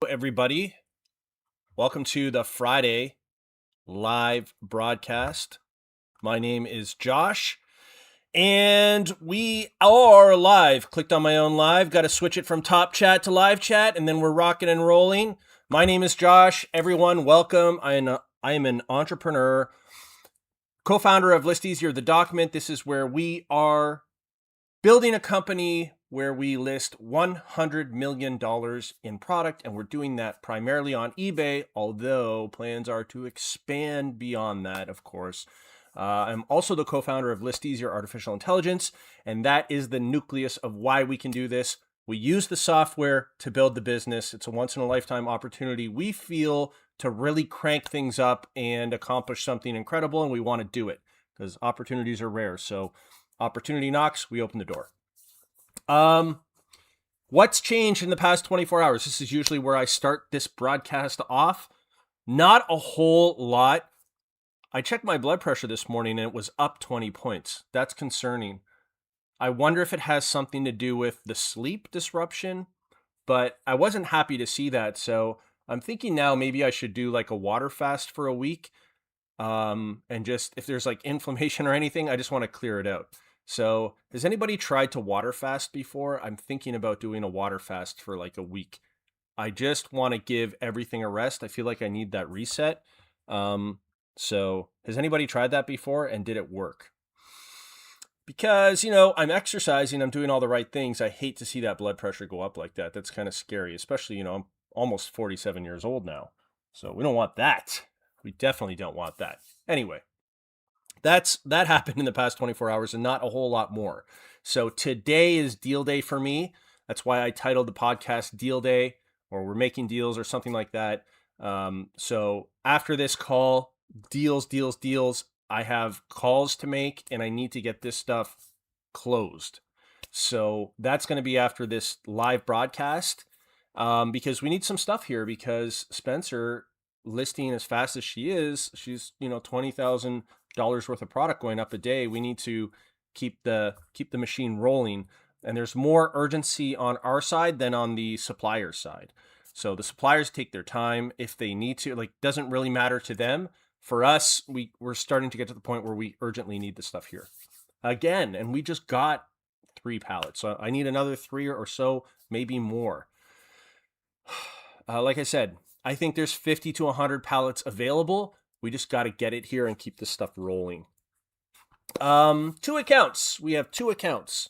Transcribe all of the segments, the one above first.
Everybody. Welcome to the Friday live broadcast. My name is Josh, and we are live. Clicked on my own live. Got to switch it from top chat to live chat, and then we're rocking and rolling. My name is Josh. Everyone, welcome. I am an entrepreneur, co-founder of List Easier, the document. This is where we are building a company where we list $100 million in product, and we're doing that primarily on eBay, although plans are to expand beyond that, of course. I'm also the co-founder of List Easier Artificial Intelligence, and that is the nucleus of why we can do this. We use the software to build the business. It's a once-in-a-lifetime opportunity, we feel, to really crank things up and accomplish something incredible, and we want to do it because opportunities are rare. So opportunity knocks, we open the door. What's changed in the past 24 hours? This is usually where I start this broadcast off. Not a whole lot. I checked my blood pressure this morning and it was up 20 points. That's concerning. I wonder if it has something to do with the sleep disruption, but I wasn't happy to see that. So I'm thinking now maybe I should do like a water fast for a week. And just if there's like inflammation or anything, I just want to clear it out. So has anybody tried to water fast before? I'm thinking about doing a water fast for like a week. I just want to give everything a rest. I feel like I need that reset. So has anybody tried that before, and did it work? Because, I'm exercising, I'm doing all the right things. I hate to see that blood pressure go up like that. That's kind of scary, especially, I'm almost 47 years old now. So we don't want that. We definitely don't want that. Anyway, that happened in the past 24 hours and not a whole lot more. So today is deal day for me. That's why I titled the podcast Deal Day, or we're making deals or something like that. So after this call, deals, I have calls to make and I need to get this stuff closed. So that's going to be after this live broadcast, because we need some stuff here, because Spencer, listing as fast as she's $20,000 worth of product going up a day. We need to keep the machine rolling, and there's more urgency on our side than on the supplier side. So the suppliers take their time if they need to. Like, doesn't really matter to them. For us, we're starting to get to the point where we urgently need the stuff here again, and we just got 3 pallets. So I need another 3 or so, maybe more. Like I said, I think there's 50 to 100 pallets available. We just got to get it here and keep this stuff rolling. 2 accounts. We have 2 accounts.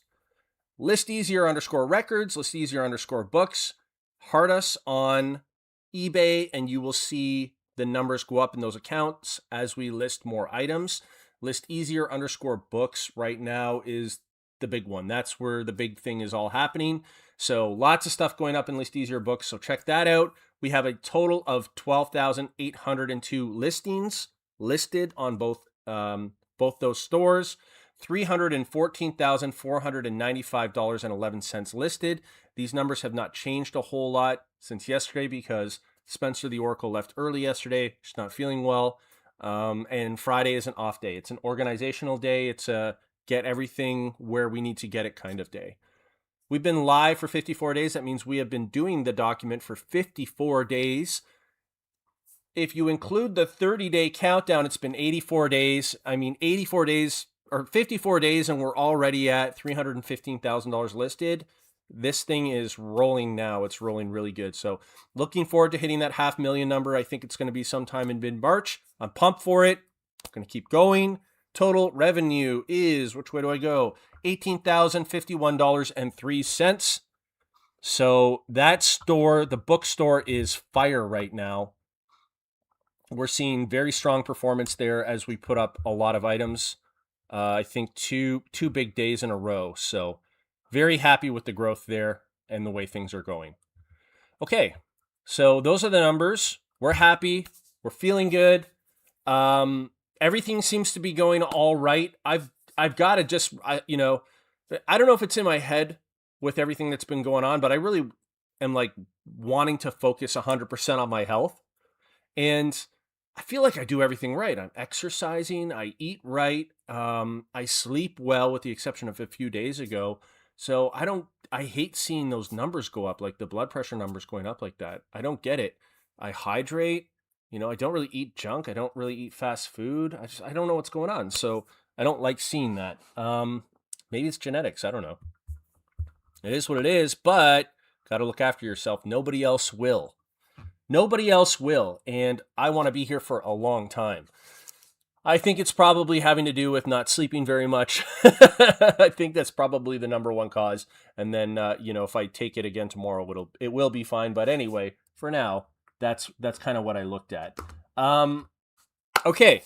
List Easier _records, List Easier _books. Heart us on eBay, and you will see the numbers go up in those accounts as we list more items. List Easier _books right now is the big one. That's where the big thing is all happening. So lots of stuff going up in List Easier books. So check that out. We have a total of 12,802 listings listed on both those stores. $314,495.11 listed. These numbers have not changed a whole lot since yesterday because Spencer the Oracle left early yesterday. She's not feeling well. And Friday is an off day. It's an organizational day. It's a get everything where we need to get it kind of day. We've been live for 54 days. That means we have been doing the document for 54 days. If you include the 30-day countdown, it's been 84 days. 84 days or 54 days, and we're already at $315,000 listed. This thing is rolling now. It's rolling really good. So looking forward to hitting that $500,000 number. I think it's going to be sometime in mid-March. I'm pumped for it. I'm going to keep going. Total revenue is, which way do I go? $18,051.03. So that store, the bookstore, is fire right now. We're seeing very strong performance there as we put up a lot of items. I think two big days in a row. So very happy with the growth there and the way things are going. Okay, so those are the numbers. We're happy. We're feeling good. Everything seems to be going all right. I've got to just, I don't know if it's in my head with everything that's been going on, but I really am like wanting to focus 100% on my health. And I feel like I do everything right. I'm exercising. I eat right. I sleep well, with the exception of a few days ago. So I hate seeing those numbers go up, like the blood pressure numbers going up like that. I don't get it. I hydrate, I don't really eat junk. I don't really eat fast food. I don't know what's going on. So I don't like seeing that. Maybe it's genetics. I don't know. It is what it is, but got to look after yourself. Nobody else will. Nobody else will. And I want to be here for a long time. I think it's probably having to do with not sleeping very much. I think that's probably the number one cause. And then, if I take it again tomorrow, it will be fine. But anyway, for now, that's kind of what I looked at. Okay.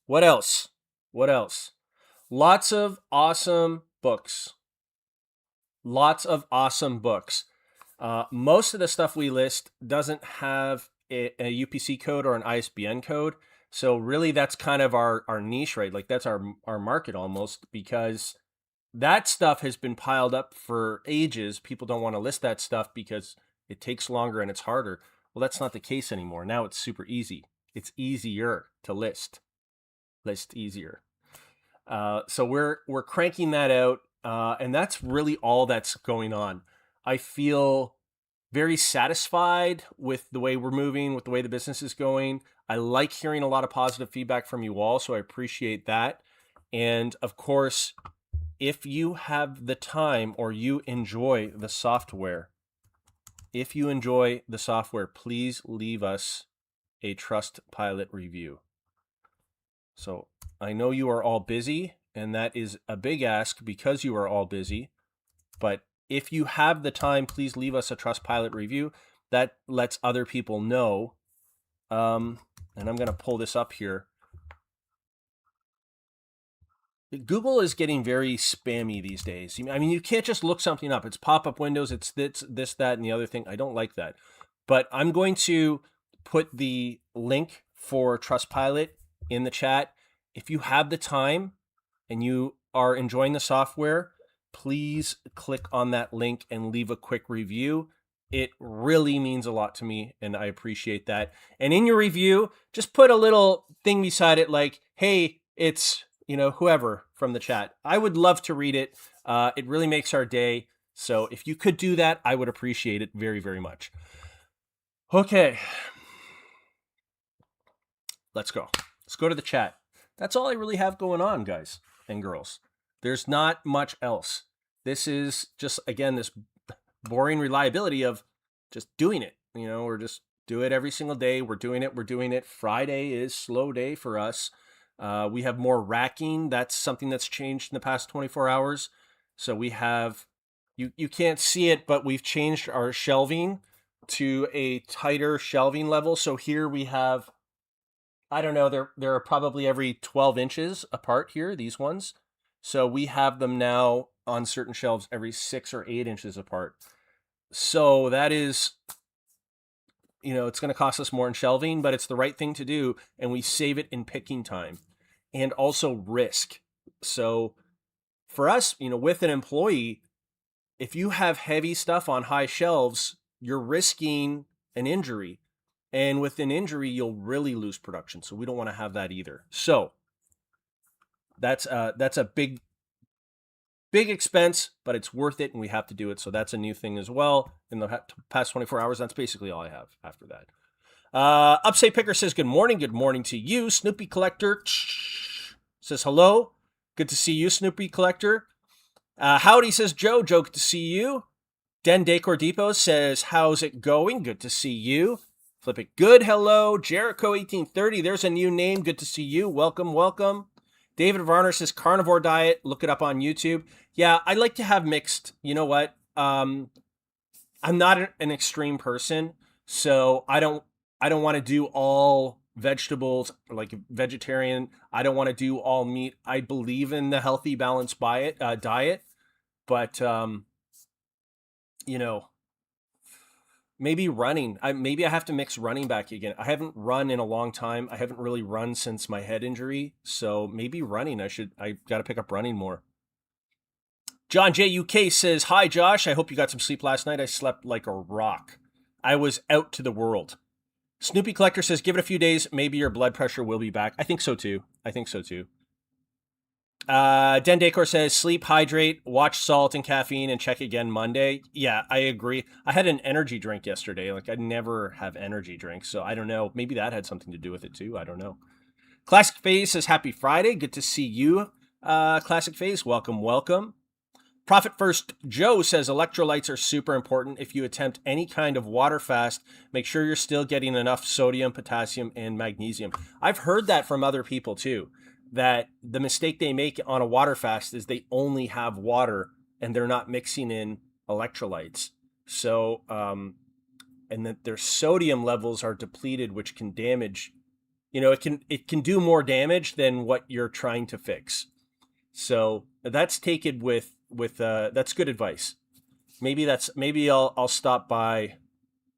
What else? Lots of awesome books. Most of the stuff we list doesn't have a UPC code or an ISBN code. So really that's kind of our niche, right? Like that's our market almost, because that stuff has been piled up for ages. People don't want to list that stuff because it takes longer and it's harder. Well, that's not the case anymore. Now it's super easy. It's easier to list easier. So we're cranking that out. And that's really all that's going on. I feel very satisfied with the way we're moving, with the way the business is going. I like hearing a lot of positive feedback from you all, so I appreciate that. And of course, if you have the time or you enjoy the software, please leave us a Trustpilot review. So I know you are all busy, and that is a big ask because you are all busy. But if you have the time, please leave us a Trustpilot review. That lets other people know. And I'm going to pull this up here. Google is getting very spammy these days. I mean, you can't just look something up. It's pop-up windows. It's this, that, and the other thing. I don't like that. But I'm going to put the link for Trustpilot in the chat. If you have the time and you are enjoying the software, please click on that link and leave a quick review. It really means a lot to me, and I appreciate that. And in your review, just put a little thing beside it like, hey, it's, whoever from the chat. I would love to read it. It really makes our day. So if you could do that, I would appreciate it very, very much. Okay. Let's go. Let's go to the chat. That's all I really have going on, guys and girls. There's not much else. This is just, again, this boring reliability of just doing it. We're just do it every single day. We're doing it. Friday is slow day for us. We have more racking. That's something that's changed in the past 24 hours. So we have, you can't see it, but we've changed our shelving to a tighter shelving level. So here we have, I don't know, there are probably every 12 inches apart here, these ones. So we have them now on certain shelves every 6 or 8 inches apart. So that is, it's going to cost us more in shelving, but it's the right thing to do. And we save it in picking time and also risk. So for us, with an employee, if you have heavy stuff on high shelves, you're risking an injury. And with an injury, you'll really lose production. So we don't want to have that either. So that's a big expense, but it's worth it, and we have to do it. So that's a new thing as well. In the past 24 hours, that's basically all I have after that. Upstate Picker says, good morning. Good morning to you. Snoopy Collector says, hello. Good to see you, Snoopy Collector. Howdy says, Joe. Joe, good to see you. Den Decor Depot says, how's it going? Good to see you. Flip it good. Hello. Jericho1830. There's a new name. Good to see you. Welcome, welcome. David Varner says carnivore diet. Look it up on YouTube. Yeah, I like to have mixed. You know what? I'm not an extreme person, so I don't want to do all vegetables, like vegetarian. I don't want to do all meat. I believe in the healthy, balanced diet, but maybe running. Maybe I have to mix running back again. I haven't run in a long time. I haven't really run since my head injury. So maybe running. I got to pick up running more. John J. UK says, hi, Josh. I hope you got some sleep last night. I slept like a rock. I was out to the world. Snoopy Collector says, give it a few days. Maybe your blood pressure will be back. I think so too. Den Decor says sleep, hydrate, watch salt and caffeine, and check again Monday. Yeah, I agree. I had an energy drink yesterday. Like, I never have energy drinks, so I don't know. Maybe that had something to do with it too. I don't know. Classic Phase says happy Friday. Good to see you, Classic Phase. Welcome, welcome. Profit First Joe says electrolytes are super important. If you attempt any kind of water fast, make sure you're still getting enough sodium, potassium, and magnesium. I've heard that from other people too, that the mistake they make on a water fast is they only have water and they're not mixing in electrolytes. So, and that their sodium levels are depleted, which can damage, it can do more damage than what you're trying to fix. So that's taken with that's good advice. Maybe I'll stop by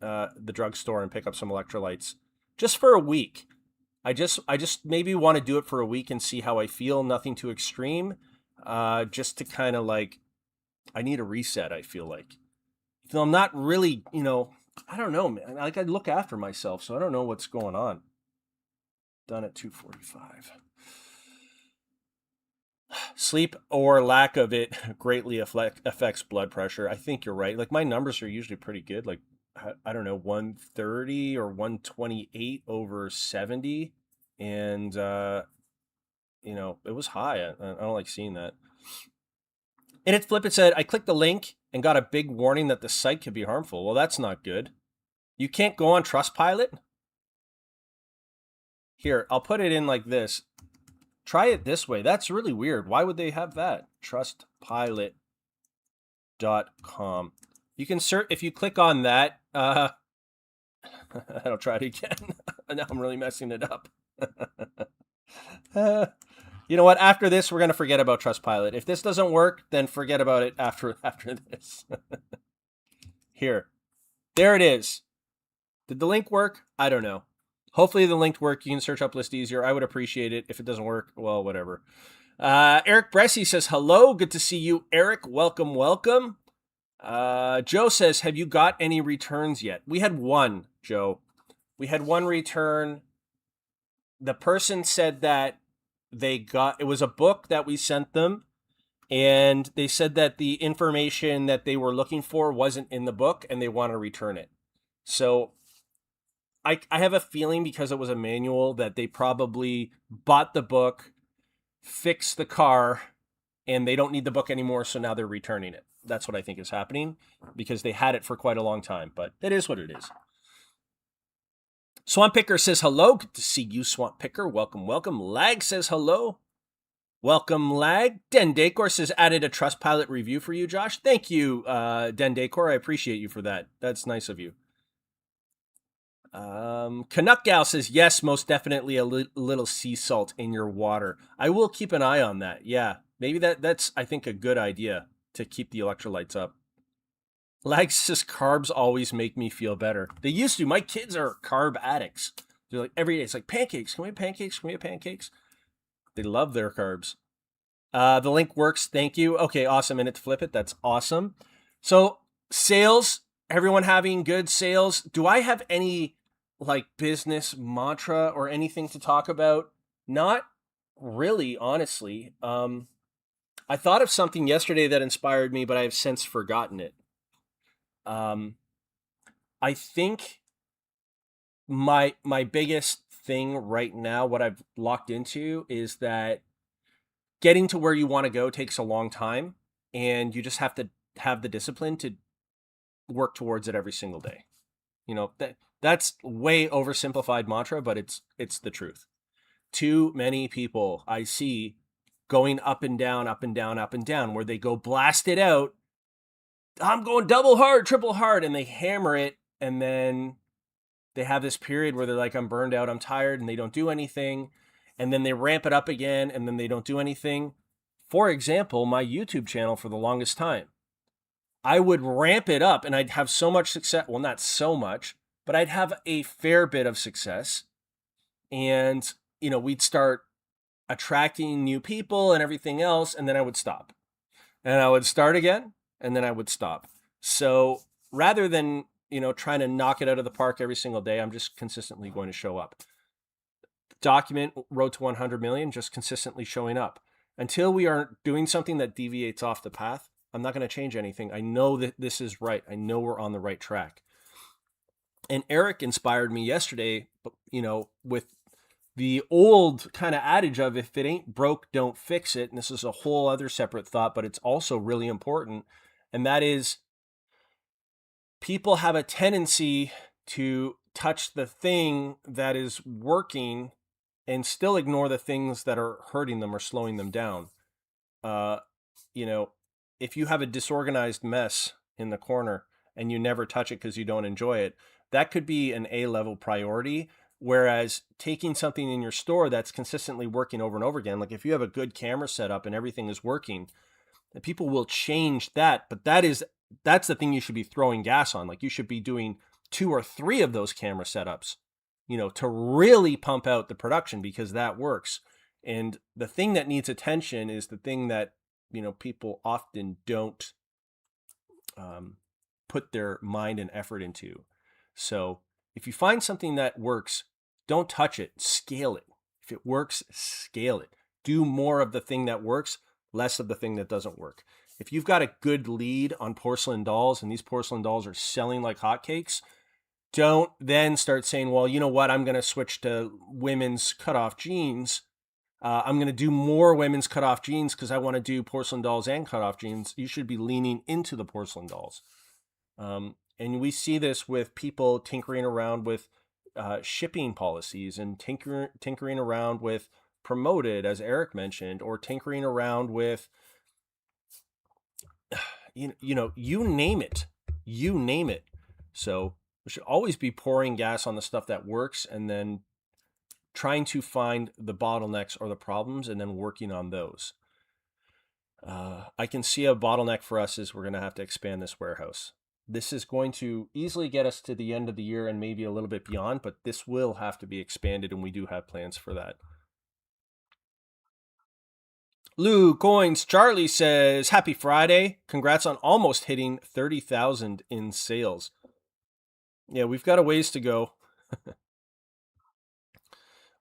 the drugstore and pick up some electrolytes just for a week. I just maybe want to do it for a week and see how I feel. Nothing too extreme. Just to kind of like, I need a reset. I feel like, so I'm not really, I don't know, man. Like, I look after myself, so I don't know what's going on. Done at 2:45. Sleep or lack of it greatly affects blood pressure. I think you're right. Like, my numbers are usually pretty good. Like, I don't know, 130 or 128 over 70. And, it was high. I don't like seeing that. And it said, I clicked the link and got a big warning that the site could be harmful. Well, that's not good. You can't go on Trustpilot? Here, I'll put it in like this. Try it this way. That's really weird. Why would they have that? Trustpilot.com. You can search, if you click on that, I'll try it again. Now I'm really messing it up. You know what? After this, we're going to forget about Trustpilot. If this doesn't work, then forget about it after this. Here. There it is. Did the link work? I don't know. Hopefully the link worked. You can search up List easier. I would appreciate it. If it doesn't work, well, whatever. Eric Bressy says, hello. Good to see you, Eric. Welcome, welcome. Joe says, have you got any returns yet? We had one, Joe. We had one return. The person said that it was a book that we sent them, and they said that the information that they were looking for wasn't in the book, and they want to return it. So I have a feeling, because it was a manual, that they probably bought the book, fixed the car, and they don't need the book anymore, so now they're returning it. That's what I think is happening, because they had it for quite a long time, but it is what it is. Swamp Picker says hello. Good to see you, Swamp Picker. Welcome, welcome. Lag says hello. Welcome, Lag. Den Decor says added a Trustpilot review for you, Josh. Thank you, Den Decor. I appreciate you for that. That's nice of you. Canuck Gal says, yes, most definitely a little sea salt in your water. I will keep an eye on that. Yeah, maybe that's, I think, a good idea to keep the electrolytes up. Lag says, carbs always make me feel better. They used to. My kids are carb addicts. They're like, every day, it's like, pancakes. Can we have pancakes? Can we have pancakes? They love their carbs. The link works. Thank you. Okay, awesome. Minute to flip it. That's awesome. So, sales, everyone having good sales. Do I have any like business mantra or anything to talk about? Not really, honestly. I thought of something yesterday that inspired me, but I have since forgotten it. I think my biggest thing right now, what I've locked into, is that getting to where you want to go takes a long time, and you just have to have the discipline to work towards it every single day. That's way oversimplified mantra, but it's the truth. Too many people I see going up and down, up and down, up and down, where they go blast it out. I'm going double hard, triple hard, and they hammer it, and then they have this period where they're like, I'm burned out, I'm tired, and they don't do anything, and then they ramp it up again, and then they don't do anything. For example, my YouTube channel, for the longest time, I would ramp it up, and I'd have so much success. Well, not so much, but I'd have a fair bit of success, and we'd start attracting new people and everything else, and then I would stop, and I would start again, and then I would stop. So rather than, trying to knock it out of the park every single day, I'm just consistently going to show up. Document road to 100 million, just consistently showing up. Until we are doing something that deviates off the path, I'm not going to change anything. I know that this is right. I know we're on the right track. And Eric inspired me yesterday, with the old kind of adage of if it ain't broke, don't fix it. And this is a whole other separate thought, but it's also really important. And that is, people have a tendency to touch the thing that is working and still ignore the things that are hurting them or slowing them down. Uh, you know, if you have a disorganized mess in the corner and you never touch it because you don't enjoy it, that could be an A-level priority. Whereas taking something in your store that's consistently working over and over again, like if you have a good camera setup and everything is working, and people will change that, but that's the thing you should be throwing gas on. Like you should be doing 2 or 3 of those camera setups, to really pump out the production, because that works. And the thing that needs attention is the thing that, people often don't put their mind and effort into. So if you find something that works, don't touch it, scale it. If it works, scale it. Do more of the thing that works, less of the thing that doesn't work. If you've got a good lead on porcelain dolls and these porcelain dolls are selling like hotcakes, don't then start saying, well, you know what, I'm going to switch to women's cutoff jeans. I'm going to do more women's cutoff jeans because I want to do porcelain dolls and cutoff jeans. You should be leaning into the porcelain dolls. And we see this with people tinkering around with shipping policies and tinkering around with promoted, as Eric mentioned, or tinkering around with, you name it. You name it. So we should always be pouring gas on the stuff that works and then trying to find the bottlenecks or the problems and then working on those. I can see a bottleneck for us is we're going to have to expand this warehouse. This is going to easily get us to the end of the year and maybe a little bit beyond, but this will have to be expanded, and we do have plans for that. Lou Coins Charlie says, happy Friday. Congrats on almost hitting 30,000 in sales. Yeah, we've got a ways to go.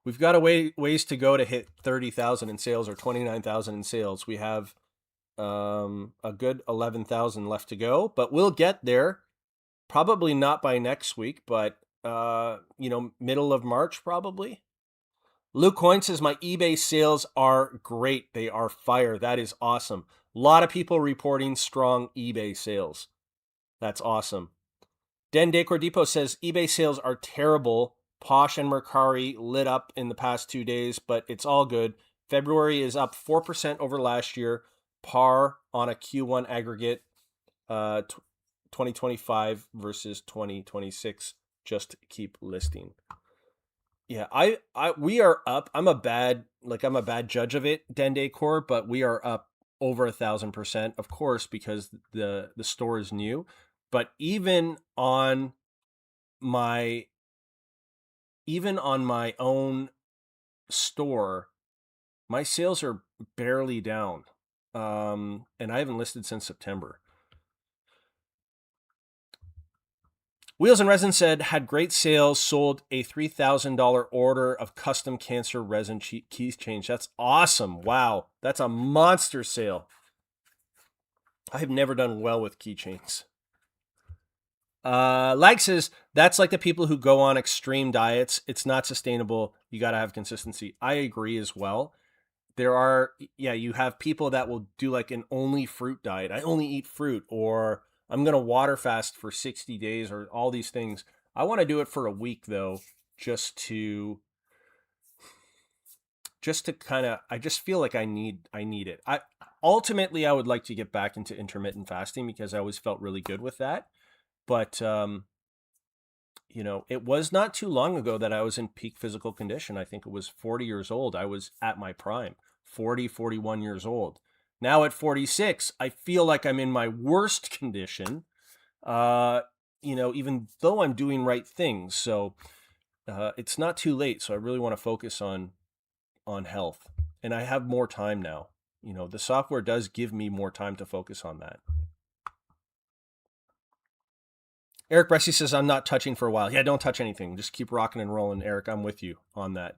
We've got a ways to go to hit 30,000 in sales or 29,000 in sales. We have a good 11,000 left to go, but we'll get there. Probably not by next week, but middle of March probably. Luke Coin says, my eBay sales are great. They are fire. That is awesome. A lot of people reporting strong eBay sales. That's awesome. Den Decor Depot says, eBay sales are terrible. Posh and Mercari lit up in the past 2 days, but it's all good. February is up 4% over last year. Par on a Q1 aggregate, 2025 versus 2026. Just keep listing. Yeah, we are up. I'm a bad judge of it, Den Decor, but we are up over 1,000%, of course, because the store is new. But even on my own store, my sales are barely down. And I haven't listed since September. Wheels and Resin said, had great sales, sold a $3,000 order of custom cancer resin keychains. That's awesome. Wow. That's a monster sale. I have never done well with keychains. Lag says, that's like the people who go on extreme diets. It's not sustainable. You got to have consistency. I agree as well. You have people that will do like an only fruit diet. I only eat fruit, or I'm going to water fast for 60 days, or all these things. I want to do it for a week though, just to kind of, I just feel like I need it. Ultimately, I would like to get back into intermittent fasting because I always felt really good with that. But, it was not too long ago that I was in peak physical condition. I think it was 40 years old. I was at my prime, 41 years old. Now at 46, I feel like I'm in my worst condition, even though I'm doing right things. So it's not too late. So I really want to focus on health. And I have more time now. The software does give me more time to focus on that. Eric Bresci says, I'm not touching for a while. Yeah, don't touch anything. Just keep rocking and rolling, Eric. I'm with you on that.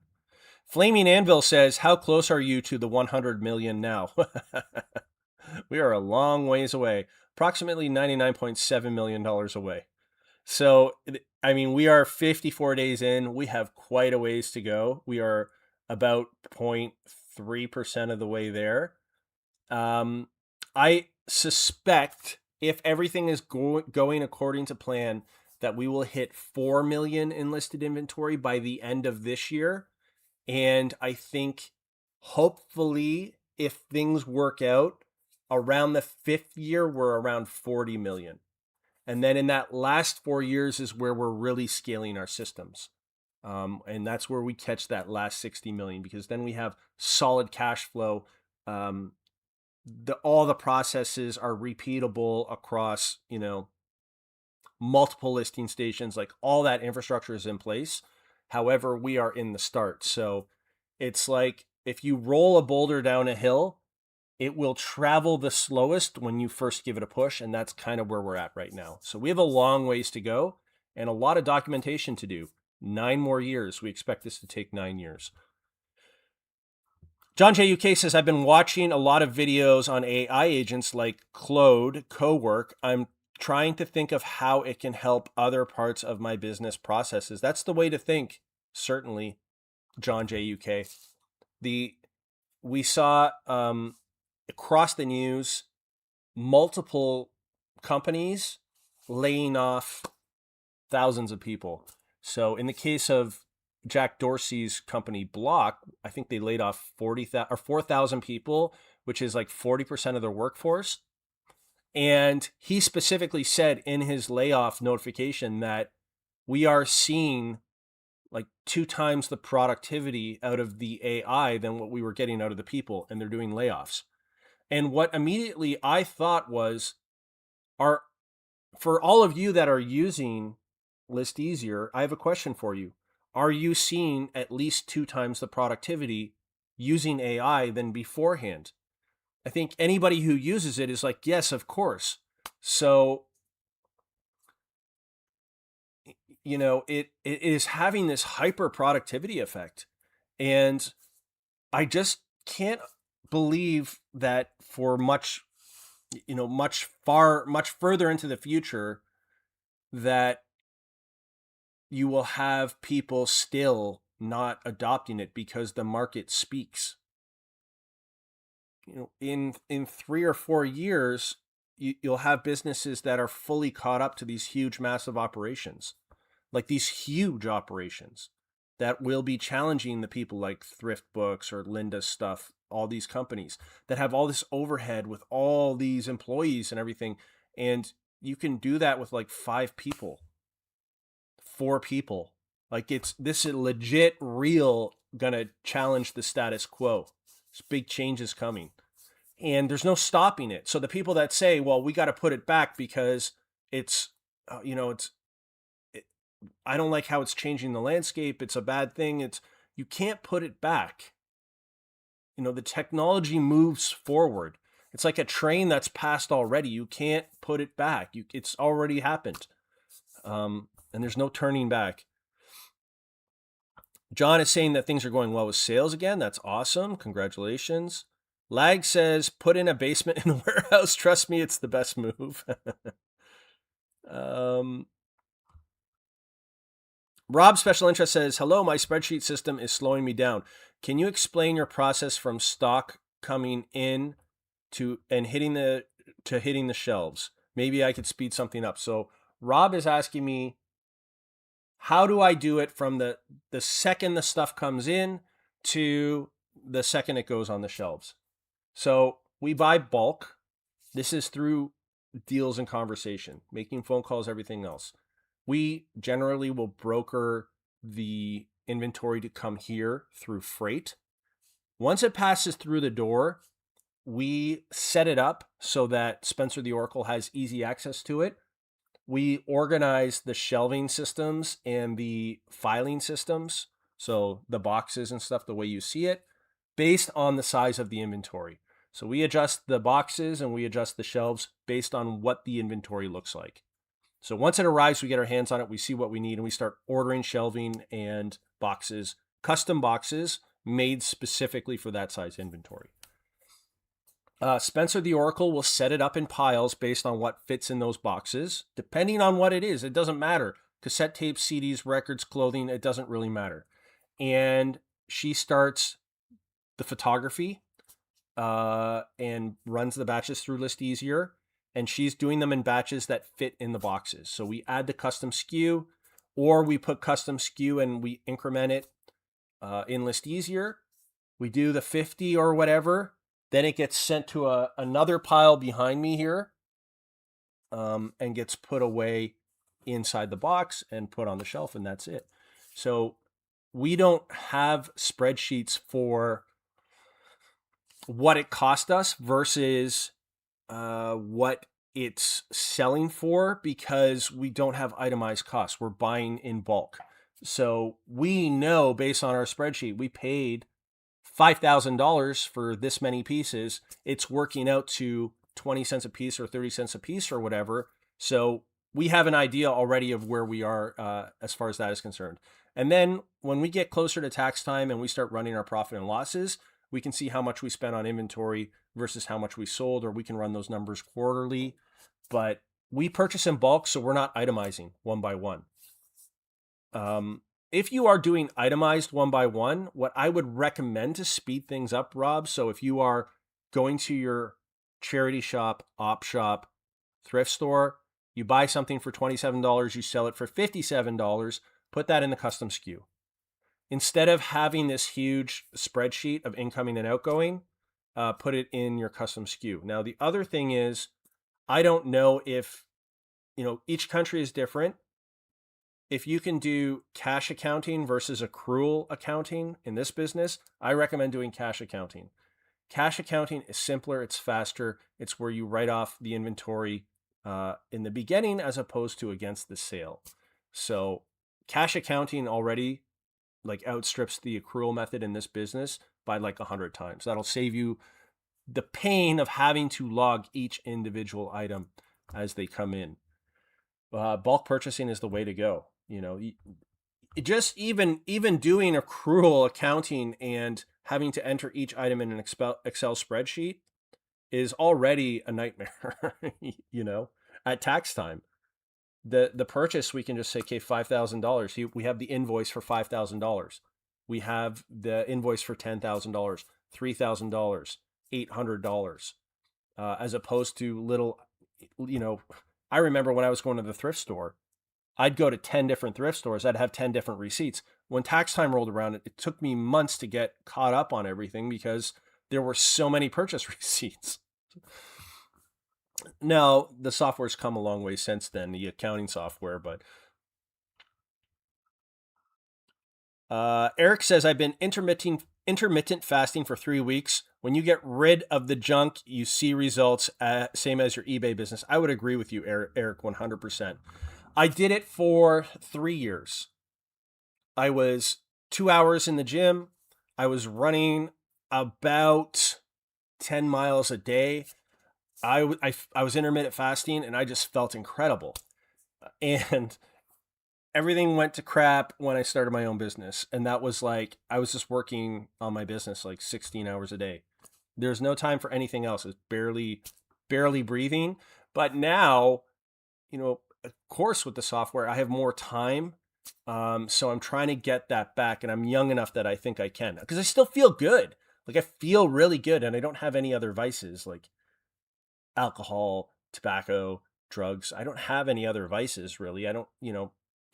Flaming Anvil says, how close are you to the 100 million now? We are a long ways away, approximately $99.7 million away. So, I mean, we are 54 days in. We have quite a ways to go. We are about 0.3% of the way there. I suspect if everything is going according to plan, that we will hit 4 million in listed inventory by the end of this year. And I think hopefully, if things work out, around the 5th year, we're around 40 million. And then in that last 4 years is where we're really scaling our systems. And that's where we catch that last 60 million, because then we have solid cash flow. All the processes are repeatable across, multiple listing stations, like all that infrastructure is in place. However, we are in the start. So it's like if you roll a boulder down a hill, it will travel the slowest when you first give it a push. And that's kind of where we're at right now. So we have a long ways to go and a lot of documentation to do. 9 more years. We expect this to take 9 years. John J. UK says, I've been watching a lot of videos on AI agents like Claude, Cowork. I'm trying to think of how it can help other parts of my business processes. That's the way to think, certainly, John J. UK. We saw across the news multiple companies laying off thousands of people. So in the case of Jack Dorsey's company Block, I think they laid off 4,000 people, which is like 40% of their workforce. And he specifically said in his layoff notification that we are seeing like 2 times the productivity out of the AI than what we were getting out of the people, and they're doing layoffs. And what immediately I thought was, for all of you that are using List Easier, I have a question for you. Are you seeing at least 2 times the productivity using AI than beforehand? I think anybody who uses it is like, yes, of course. So, it is having this hyper productivity effect. And I just can't believe that for much further into the future, that you will have people still not adopting it because the market speaks. In 3 or 4 years, you'll have businesses that are fully caught up to these huge, massive operations, like these huge operations that will be challenging the people like Thrift Books or Linda's Stuff, all these companies that have all this overhead with all these employees and everything. And you can do that with like 5 people, 4 people. Like this is legit, real, gonna challenge the status quo. There's big changes coming. And there's no stopping it. So the people that say, well, we got to put it back because it's, I don't like how it's changing the landscape. It's a bad thing. You can't put it back. The technology moves forward. It's like a train that's passed already. You can't put it back. It's already happened. And there's no turning back. John is saying that things are going well with sales again. That's awesome. Congratulations. Lag says, put in a basement in a warehouse. Trust me, it's the best move. Rob Special Interest says, hello, my spreadsheet system is slowing me down. Can you explain your process from stock coming in to hitting the shelves? Maybe I could speed something up. So Rob is asking me, how do I do it from the second the stuff comes in to the second it goes on the shelves? So we buy bulk. This is through deals and conversation, making phone calls, everything else. We generally will broker the inventory to come here through freight. Once it passes through the door, we set it up so that Spencer the Oracle has easy access to it. We organize the shelving systems and the filing systems, so the boxes and stuff the way you see it, based on the size of the inventory. So we adjust the boxes and we adjust the shelves based on what the inventory looks like. So once it arrives, we get our hands on it, we see what we need, and we start ordering shelving and boxes, custom boxes made specifically for that size inventory. Spencer the Oracle will set it up in piles based on what fits in those boxes. Depending on what it is, it doesn't matter. Cassette tapes, CDs, records, clothing, it doesn't really matter. And she starts the photography and runs the batches through List Easier. And she's doing them in batches that fit in the boxes. So we add the custom SKU, or we put custom SKU and we increment it in List Easier. We do the 50 or whatever. Then it gets sent to another pile behind me here and gets put away inside the box and put on the shelf, and that's it. So we don't have spreadsheets for what it cost us versus what it's selling for, because we don't have itemized costs. We're buying in bulk. So we know based on our spreadsheet, we paid $5,000 for this many pieces. It's working out to 20 cents a piece or 30 cents a piece or whatever. So we have an idea already of where we are as far as that is concerned. And then when we get closer to tax time and we start running our profit and losses, we can see how much we spent on inventory versus how much we sold, or we can run those numbers quarterly. But we purchase in bulk, so we're not itemizing one by one. If you are doing itemized one by one, what I would recommend to speed things up, Rob, so if you are going to your charity shop, op shop, thrift store, you buy something for $27, you sell it for $57, put that in the custom SKU. Instead of having this huge spreadsheet of incoming and outgoing, put it in your custom SKU. Now, the other thing is, I don't know if, each country is different. If you can do cash accounting versus accrual accounting in this business, I recommend doing cash accounting. Cash accounting is simpler, it's faster, it's where you write off the inventory in the beginning as opposed to against the sale. So cash accounting already outstrips the accrual method in this business by 100 times. That'll save you the pain of having to log each individual item as they come in. Bulk purchasing is the way to go. Just even doing accrual accounting and having to enter each item in an Excel spreadsheet is already a nightmare. At tax time, the purchase, we can just say, okay, $5,000. We have the invoice for $5,000. We have the invoice for $10,000, $3,000, $800, as opposed to little. I remember when I was going to the thrift store, I'd go to 10 different thrift stores. I'd have 10 different receipts. When tax time rolled around, it took me months to get caught up on everything because there were so many purchase receipts. Now, the software's come a long way since then, the accounting software, but Eric says, I've been intermittent fasting for 3 weeks. When you get rid of the junk, you see results, same as your eBay business. I would agree with you, Eric, 100%. I did it for 3 years. I was 2 hours in the gym. I was running about 10 miles a day. I was intermittent fasting, and I just felt incredible. And everything went to crap when I started my own business. And that was I was just working on my business 16 hours a day. There's no time for anything else. It's barely breathing. But now, of course, with the software, I have more time. So I'm trying to get that back, and I'm young enough that I think I can, because I still feel good. I feel really good, and I don't have any other vices like alcohol, tobacco, drugs. I don't have any other vices, really. I don't,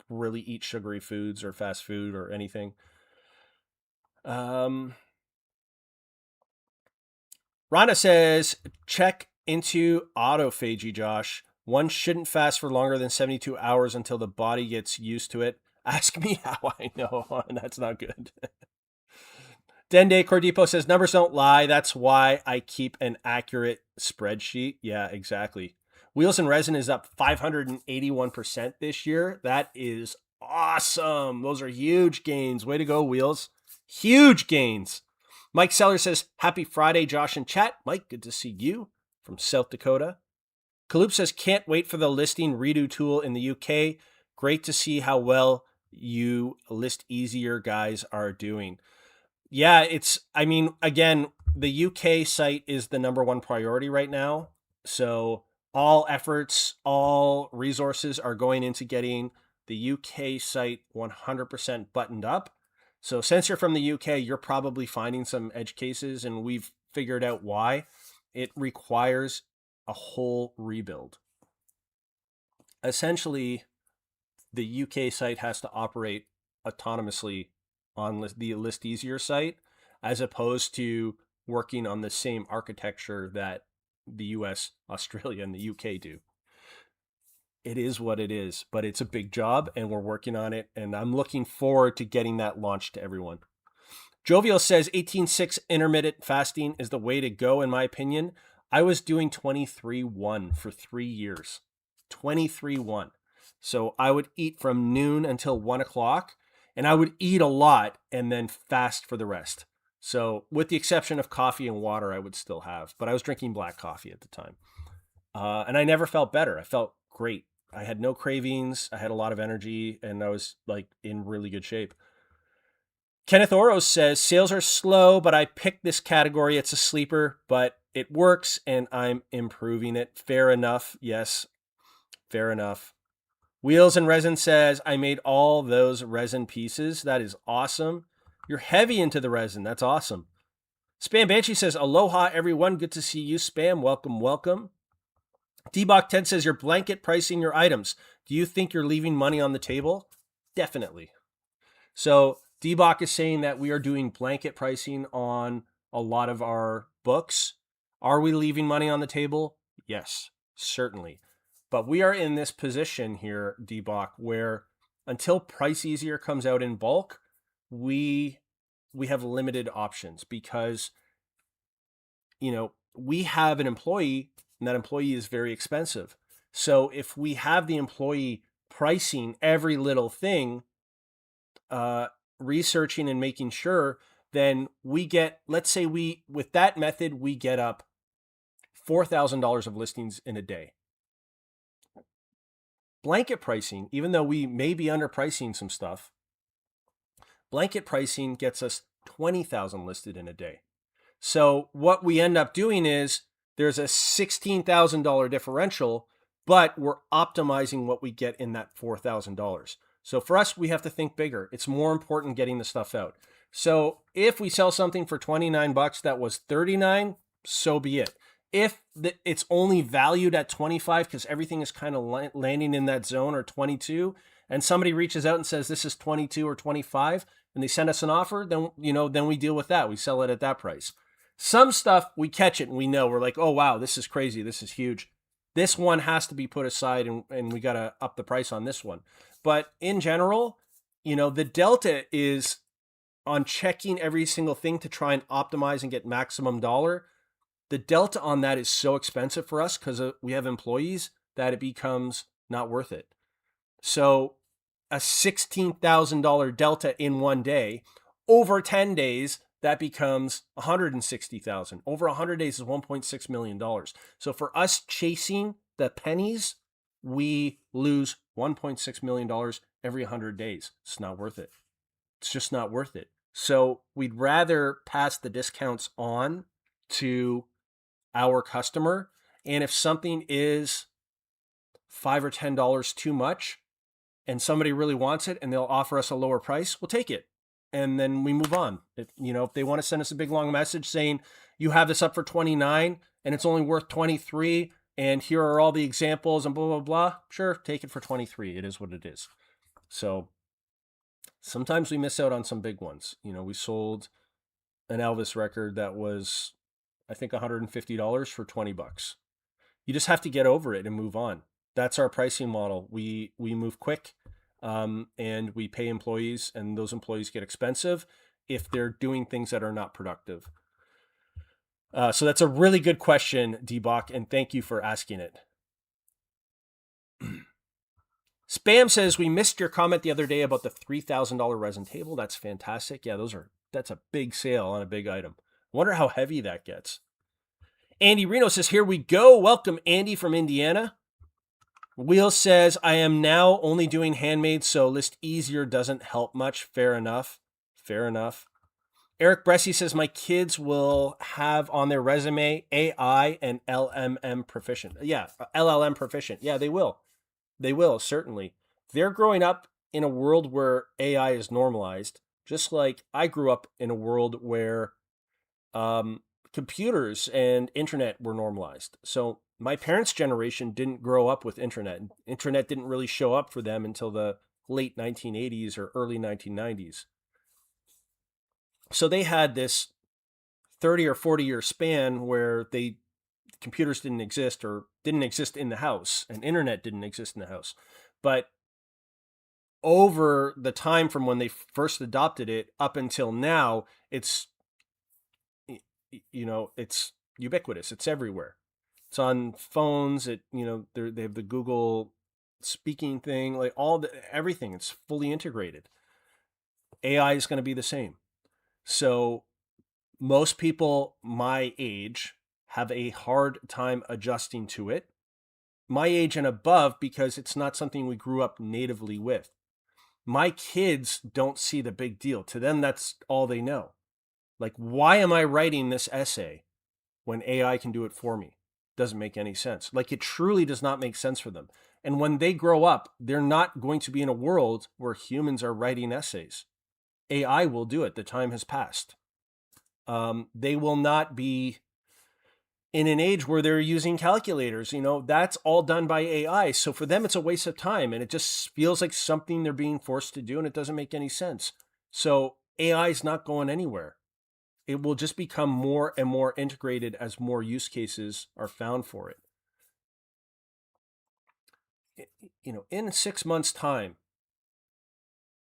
really eat sugary foods or fast food or anything. Rhonda says, check into autophagy, Josh. One shouldn't fast for longer than 72 hours until the body gets used to it. Ask me how I know. That's not good. Dende Cordipo says, numbers don't lie. That's why I keep an accurate spreadsheet. Yeah, exactly. Wheels and Resin is up 581% this year. That is awesome. Those are huge gains. Way to go, Wheels. Huge gains. Mike Seller says, happy Friday, Josh and chat. Mike, good to see you from South Dakota. Kaloop says, can't wait for the listing redo tool in the UK. Great to see how well you List Easier guys are doing. Yeah, I mean, again, the UK site is the number one priority right now. So all efforts, all resources are going into getting the UK site 100% buttoned up. So since you're from the UK, you're probably finding some edge cases, and we've figured out why. It requires a whole rebuild. Essentially, the UK site has to operate autonomously on the List Easier site, as opposed to working on the same architecture that the US, Australia, and the UK do. It is what it is, but it's a big job and we're working on it. And I'm looking forward to getting that launched to everyone. Jovial says 18:6 intermittent fasting is the way to go, in my opinion. I was doing 23:1 for 3 years. 23:1. So I would eat from noon until 1 o'clock, and I would eat a lot and then fast for the rest. So, with the exception of coffee and water, I would still have, but I was drinking black coffee at the time. And I never felt better. I felt great. I had no cravings. I had a lot of energy, and I was like in really good shape. Kenneth Oros says sales are slow, but I picked this category. It's a sleeper, but it works and I'm improving it. Fair enough. Yes, fair enough. Wheels and Resin says I made all those resin pieces. That is awesome. You're heavy into the resin. That's awesome. Spam Banshee says aloha everyone. Good to see you, Spam. Welcome, welcome. Dbach10 says you're blanket pricing your items. Do you think you're leaving money on the table? Definitely. So Dbach is saying that we are doing blanket pricing on a lot of our books. Are we leaving money on the table? Yes, certainly. But we are in this position here, Dbach, where until Price Easier comes out in bulk, we have limited options because, we have an employee and that employee is very expensive. So if we have the employee pricing every little thing, researching and making sure, then we get, let's say with that method, we get up $4,000 of listings in a day. Blanket pricing, even though we may be underpricing some stuff, blanket pricing gets us 20,000 listed in a day. So what we end up doing is there's a $16,000 differential, but we're optimizing what we get in that $4,000. So for us, we have to think bigger. It's more important getting the stuff out. So if we sell something for $29 that was $39, so be it. If it's only valued at 25 because everything is kind of landing in that zone, or 22, and somebody reaches out and says this is 22 or 25, and they send us an offer, then we deal with that. We sell it at that price. Some stuff we catch it and we know, we're like, oh wow, this is crazy, this is huge. This one has to be put aside, and we got to up the price on this one. But in general, the delta is on checking every single thing to try and optimize and get maximum dollar. The delta on that is so expensive for us because we have employees that it becomes not worth it. So a $16,000 delta in one day, over 10 days, that becomes 160,000. Over 100 days is $1.6 million. So for us chasing the pennies, we lose $1.6 million every 100 days. It's not worth it. It's just not worth it. So we'd rather pass the discounts on to our customer. And if something is $5 or $10 too much and somebody really wants it and they'll offer us a lower price, we'll take it. And then we move on. If they want to send us a big long message saying you have this up for 29 and it's only worth 23 and here are all the examples and blah, blah, blah, sure, take it for 23. It is what it is. So sometimes we miss out on some big ones. We sold an Elvis record that was, I think, $150 for $20. You just have to get over it and move on. That's our pricing model. We move quick, and we pay employees, and those employees get expensive if they're doing things that are not productive. So that's a really good question, Dbach, and thank you for asking it. Spam says, we missed your comment the other day about the $3,000 resin table. That's fantastic. Yeah, that's a big sale on a big item. Wonder how heavy that gets. Andy Reno says, here we go. Welcome, Andy from Indiana. Wheel says, I am now only doing handmade, so List Easier doesn't help much. Fair enough. Fair enough. Eric Bressy says my kids will have on their resume AI and LMM proficient. Yeah, LLM proficient. Yeah, they will. They will, certainly. They're growing up in a world where AI is normalized, just like I grew up in a world where um, computers and internet were normalized. So my parents' generation didn't grow up with internet. Internet didn't really show up for them until the late 1980s or early 1990s. So they had this 30 or 40-year span where they computers didn't exist or didn't exist in the house and internet didn't exist in the house. But over the time from when they first adopted it up until now, it's it's ubiquitous. It's everywhere. It's on phones. They have the Google speaking thing, like everything. It's fully integrated. AI is going to be the same. So most people my age have a hard time adjusting to it. My age and above, because it's not something we grew up natively with. My kids don't see the big deal. To them, that's all they know. Like, why am I writing this essay when AI can do it for me? Doesn't make any sense. Like, it truly does not make sense for them. And when they grow up, they're not going to be in a world where humans are writing essays. AI will do it. The time has passed. They will not be in an age where they're using calculators. That's all done by AI. So for them, it's a waste of time. And it just feels like something they're being forced to do. And it doesn't make any sense. So AI is not going anywhere. It will just become more and more integrated as more use cases are found for it. In 6 months' time,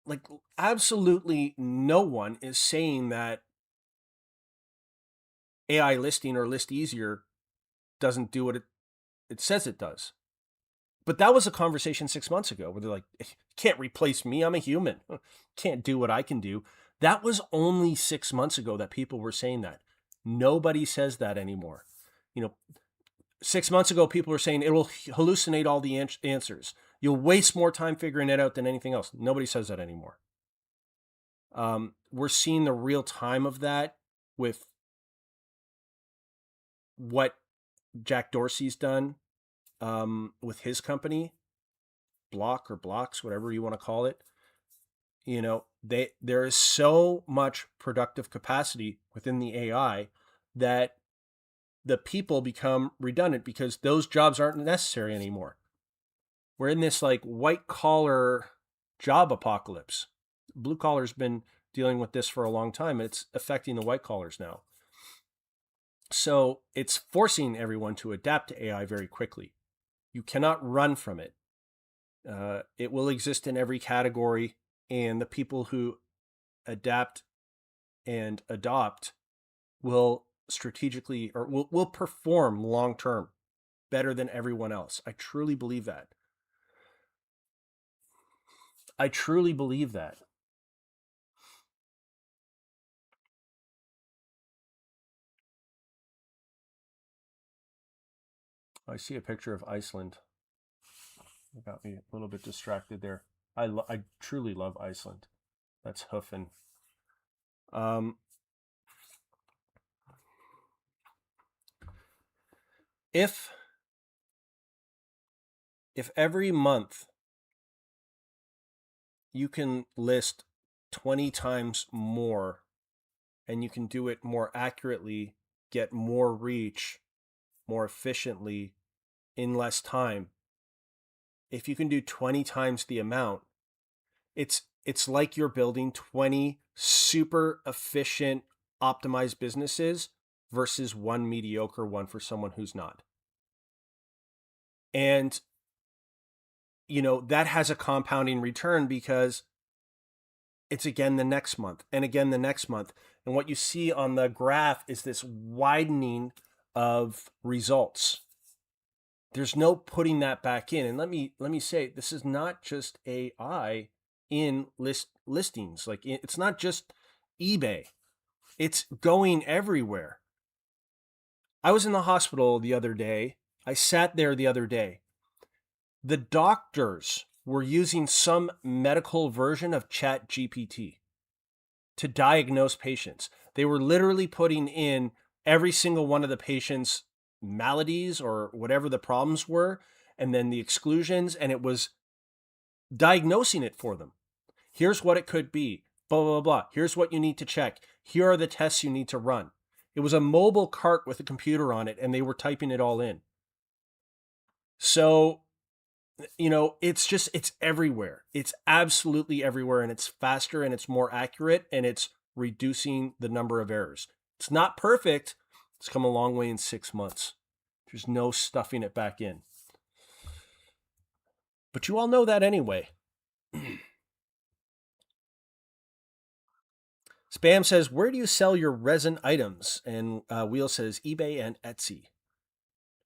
like absolutely no one is saying that AI listing or list easier doesn't do what it says it does. But that was a conversation 6 months ago where they're like, can't replace me. I'm a human. Can't do what I can do. That was only 6 months ago that people were saying that. Nobody says that anymore. 6 months ago, people were saying it will hallucinate all the answers. You'll waste more time figuring it out than anything else. Nobody says that anymore. We're seeing the real time of that with what Jack Dorsey's done with his company, Block or Blocks, whatever you want to call it. There is so much productive capacity within the AI that the people become redundant because those jobs aren't necessary anymore. We're in this like white collar job apocalypse. Blue collar's been dealing with this for a long time. It's affecting the white collars now. So it's forcing everyone to adapt to AI very quickly. You cannot run from it. It will exist in every category, and the people who adapt and adopt will strategically or will perform long term better than everyone else. I truly believe that. I truly believe that. I see a picture of Iceland. It got me a little bit distracted there. I truly love Iceland. That's hoofing. Um, if every month you can list 20 times more and you can do it more accurately, get more reach more efficiently in less time, if you can do 20 times the amount, it's like you're building 20 super efficient optimized businesses versus one mediocre one for someone who's not. And that has a compounding return because it's again the next month and again the next month. And what you see on the graph is this widening of results. There's no putting that back in. And let me say, this is not just AI in listings. Like, it's not just eBay. It's going everywhere. I was in the hospital the other day. I sat there the other day. The doctors were using some medical version of Chat GPT. to diagnose patients. They were literally putting in every single one of the patient's maladies or whatever the problems were, and then the exclusions, and it was diagnosing it for them. Here's what it could be, blah, blah, blah. Here's what you need to check. Here are the tests you need to run. It was a mobile cart with a computer on it, and they were typing it all in. So, it's everywhere. It's absolutely everywhere, and it's faster, and it's more accurate, and it's reducing the number of errors. It's not perfect. It's come a long way in 6 months. There's no stuffing it back in. But you all know that anyway. Spam says, where do you sell your resin items? And Wheel says, eBay and Etsy.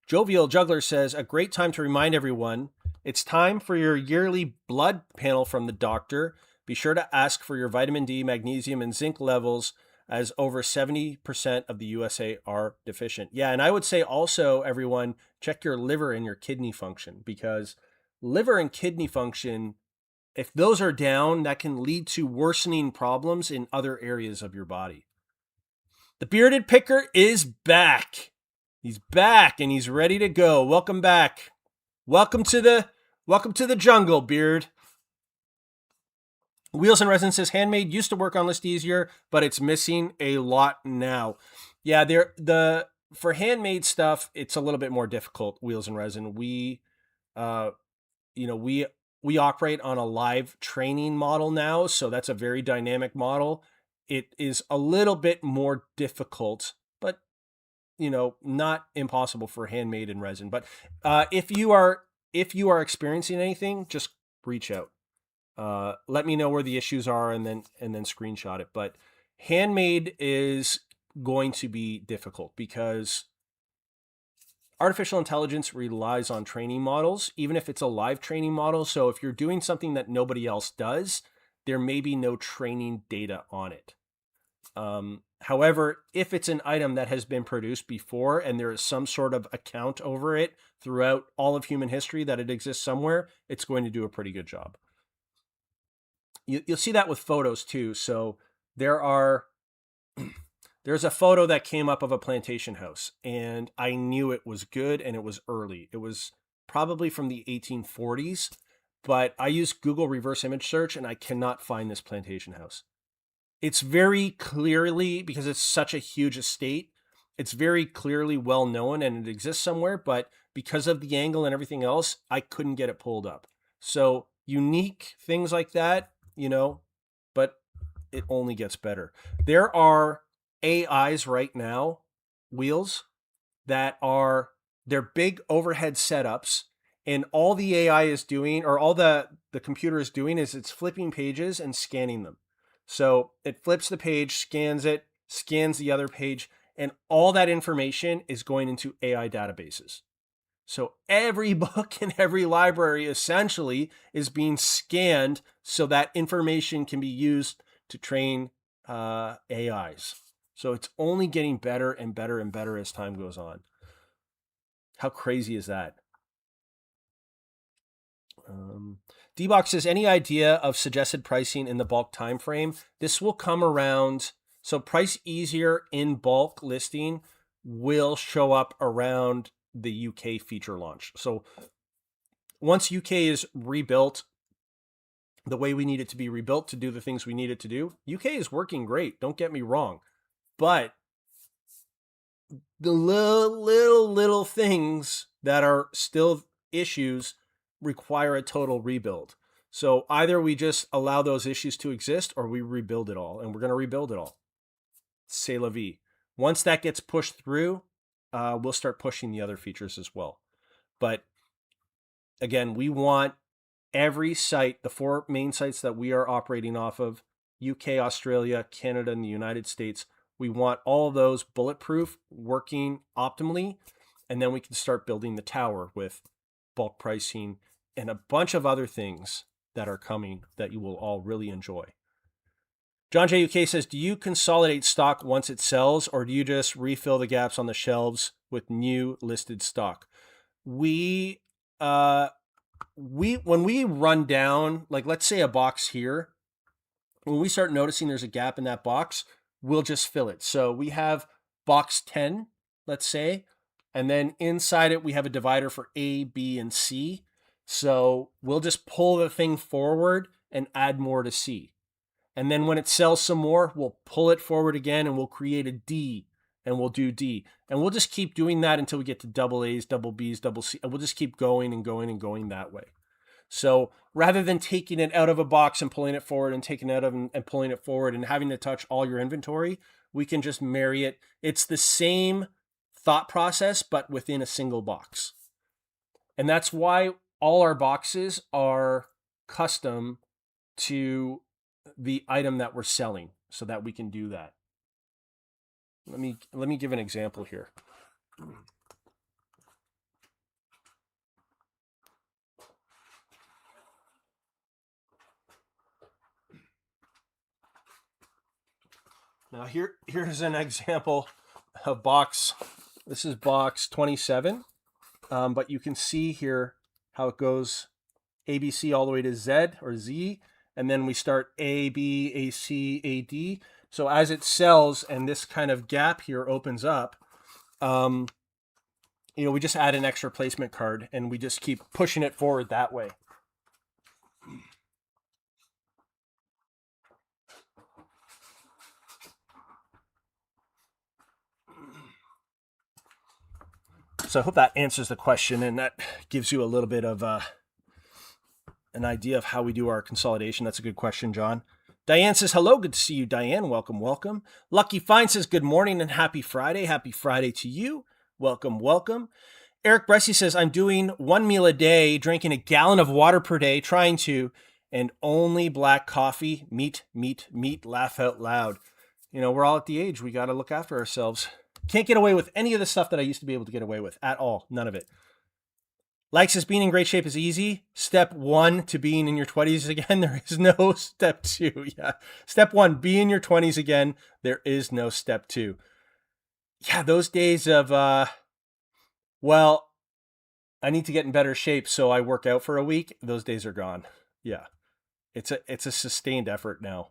Jovial Juggler says, a great time to remind everyone, it's time for your yearly blood panel from the doctor. Be sure to ask for your vitamin D, magnesium, and zinc levels, as over 70% of the USA are deficient. Yeah, and I would say also, everyone, check your liver and your kidney function, because liver and kidney function, if those are down, that can lead to worsening problems in other areas of your body. The bearded picker is back. He's back and he's ready to go. Welcome back. Welcome to the jungle, Beard. Wheels and Resin says, handmade used to work on list easier, but it's missing a lot now. Yeah, for handmade stuff, it's a little bit more difficult. Wheels and Resin. We operate on a live training model now, so that's a very dynamic model. It is a little bit more difficult, but not impossible for handmade and resin. But if you are experiencing anything, just reach out. Let me know where the issues are, and then screenshot it. But handmade is going to be difficult because artificial intelligence relies on training models, even if it's a live training model. So if you're doing something that nobody else does, there may be no training data on it. However, if it's an item that has been produced before and there is some sort of account over it throughout all of human history that it exists somewhere, it's going to do a pretty good job. You'll see that with photos too. So there's a photo that came up of a plantation house, and I knew it was good and it was early. It was probably from the 1840s, but I used Google reverse image search and I cannot find this plantation house. It's very clearly, because it's such a huge estate, it's very clearly well known and it exists somewhere, but because of the angle and everything else, I couldn't get it pulled up. So unique things like that, but it only gets better. There are AIs right now, Wheels, they're big overhead setups, and all the AI is doing, or all the computer is doing, is it's flipping pages and scanning them. So it flips the page, scans it, scans the other page, and all that information is going into AI databases. So every book in every library essentially is being scanned so that information can be used to train AIs. So it's only getting better and better and better as time goes on. How crazy is that? D-Box says, any idea of suggested pricing in the bulk time frame? This will come around. So price easier in bulk listing will show up around the UK feature launch. So once UK is rebuilt the way we need it to be rebuilt to do the things we need it to do, UK is working great. Don't get me wrong. But the little things that are still issues require a total rebuild. So either we just allow those issues to exist or we rebuild it all, and we're going to rebuild it all. C'est la vie. Once that gets pushed through, we'll start pushing the other features as well. But again, we want every site, the 4 main sites that we are operating off of, UK, Australia, Canada, and the United States, we want all of those bulletproof, working optimally, and then we can start building the tower with bulk pricing and a bunch of other things that are coming that you will all really enjoy. John J. UK says, do you consolidate stock once it sells, or do you just refill the gaps on the shelves with new listed stock? When we run down, like let's say a box here, when we start noticing there's a gap in that box, we'll just fill it. So we have box 10, let's say, and then inside it, we have a divider for A, B, and C. So we'll just pull the thing forward and add more to C. And then when it sells some more, we'll pull it forward again and we'll create a D and we'll do D. And we'll just keep doing that until we get to double A's, double B's, double C. And we'll just keep going and going and going that way. So rather than taking it out of a box and pulling it forward and taking it out of and pulling it forward and having to touch all your inventory, we can just marry it. It's the same thought process, but within a single box. And that's why all our boxes are custom to the item that we're selling so that we can do that. Let me give an example here. Now here's an example of box. This is box 27, but you can see here how it goes ABC all the way to Z or Z, and then we start A, B, A, C, A, D. So as it sells and this kind of gap here opens up, we just add an extra placement card and we just keep pushing it forward that way. So I hope that answers the question and that gives you a little bit of an idea of how we do our consolidation. That's a good question, John. Diane says, hello, good to see you, Diane. Welcome, welcome. Lucky Fine says, good morning and happy Friday. Happy Friday to you. Welcome, welcome. Eric Bressy says, I'm doing 1 meal a day, drinking a gallon of water per day, trying to, and only black coffee, meat, laugh out loud. We're all at the age, we got to look after ourselves. Can't get away with any of the stuff that I used to be able to get away with at all. None of it. Like says, being in great shape is easy. Step 1 to being in your 20s again. There is no step 2. Yeah. Step 1, be in your 20s again. There is no step 2. Yeah, those days of, I need to get in better shape, so I work out for a week. Those days are gone. Yeah. It's a sustained effort now.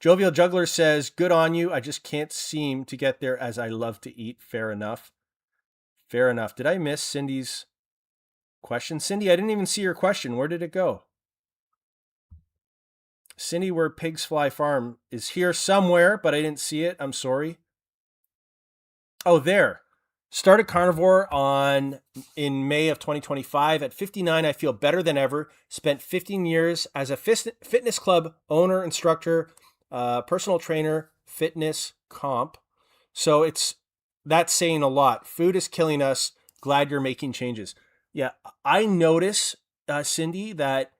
Jovial Juggler says, good on you. I just can't seem to get there as I love to eat. Fair enough. Fair enough. Did I miss Cindy's question? Cindy, I didn't even see your question. Where did it go? Cindy, where pigs fly farm is here somewhere, but I didn't see it. I'm sorry. Oh, there. Started carnivore in May of 2025. At 59, I feel better than ever. Spent 15 years as a fitness club owner, instructor, personal trainer, fitness comp. So that's saying a lot. Food is killing us. Glad you're making changes. Yeah, I notice, Cindy, that